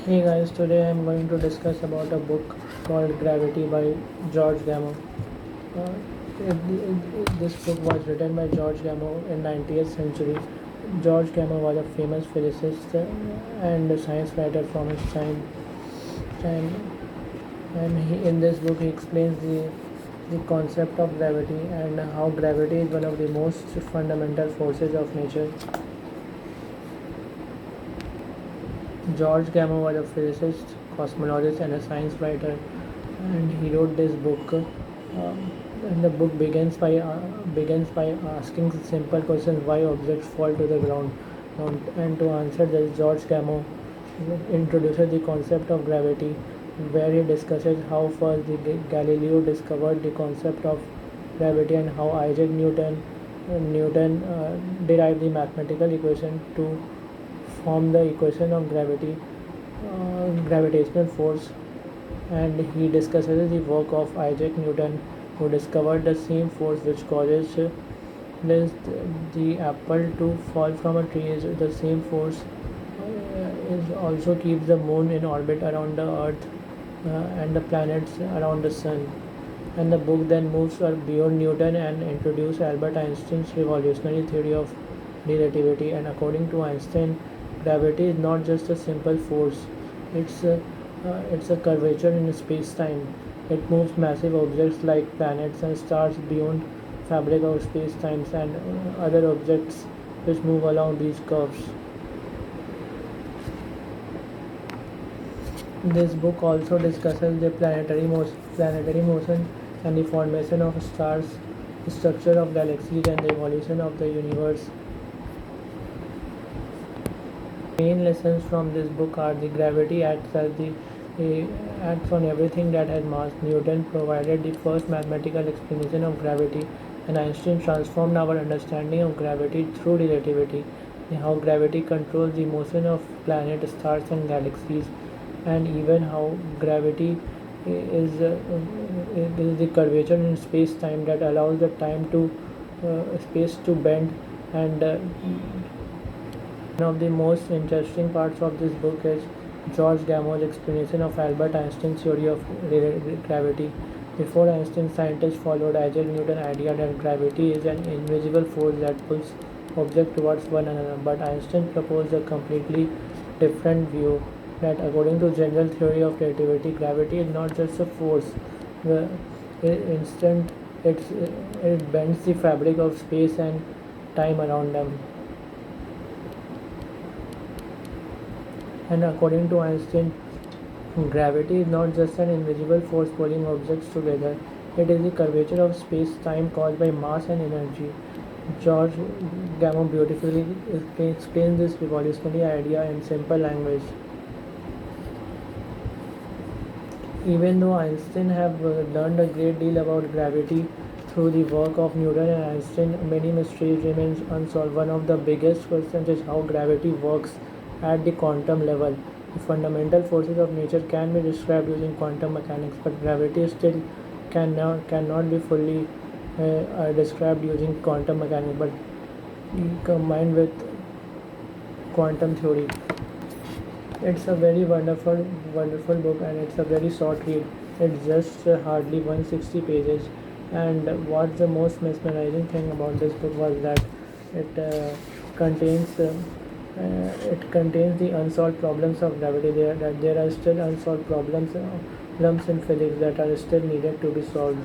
Hey guys, today I'm going to discuss about a book called Gravity by George Gamow. Uh, this book was written by George Gamow in 19th century. George Gamow was a famous physicist and science writer from his time, and in this book he explains the concept of gravity and how gravity is one of the most fundamental forces of nature. George Gamow was a physicist, cosmologist, and a science writer, and he wrote this book. And the book begins by asking simple questions: why objects fall to the ground, and to answer this, George Gamow introduces the concept of gravity, where he discusses how first Galileo discovered the concept of gravity and how Isaac Newton derived the mathematical equation to form the equation of gravitational force. And he discusses the work of Isaac Newton, who discovered the same force which causes the apple to fall from a tree. Is the same force is also keeps the moon in orbit around the earth, and the planets around the sun. And the book then moves beyond Newton and introduces Albert Einstein's revolutionary theory of relativity. And according to Einstein, gravity is not just a simple force; it's a curvature in space-time. It moves massive objects like planets and stars beyond fabric of space-times and other objects which move along these curves. This book also discusses the planetary motion and the formation of stars, the structure of galaxies, and the evolution of the universe. Main lessons from this book are the gravity acts on everything that has mass. Newton provided the first mathematical explanation of gravity, and Einstein transformed our understanding of gravity through relativity. How gravity controls the motion of planets, stars, and galaxies, and even how gravity is the curvature in space-time that allows the time to space to bend. And one of the most interesting parts of this book is George Gamow's explanation of Albert Einstein's theory of gravity. Before Einstein, scientists followed Isaac Newton's idea that gravity is an invisible force that pulls objects towards one another. But Einstein proposed a completely different view, that according to general theory of relativity, gravity is not just a force. The instant it bends the fabric of space and time around them. And according to Einstein, gravity is not just an invisible force pulling objects together, it is the curvature of space-time caused by mass and energy. George Gamow beautifully explains this revolutionary idea in simple language. Even though Einstein have learned a great deal about gravity through the work of Newton and Einstein, many mysteries remain unsolved. One of the biggest questions is how gravity works at the quantum level. The fundamental forces of nature can be described using quantum mechanics, but gravity still cannot be fully described using quantum mechanics, but combined with quantum theory. It's a very wonderful book, and it's a very short read. It's just hardly 160 pages. And what's the most mesmerizing thing about this book was that it contains it contains the unsolved problems of gravity. There are still unsolved problems in physics that are still needed to be solved.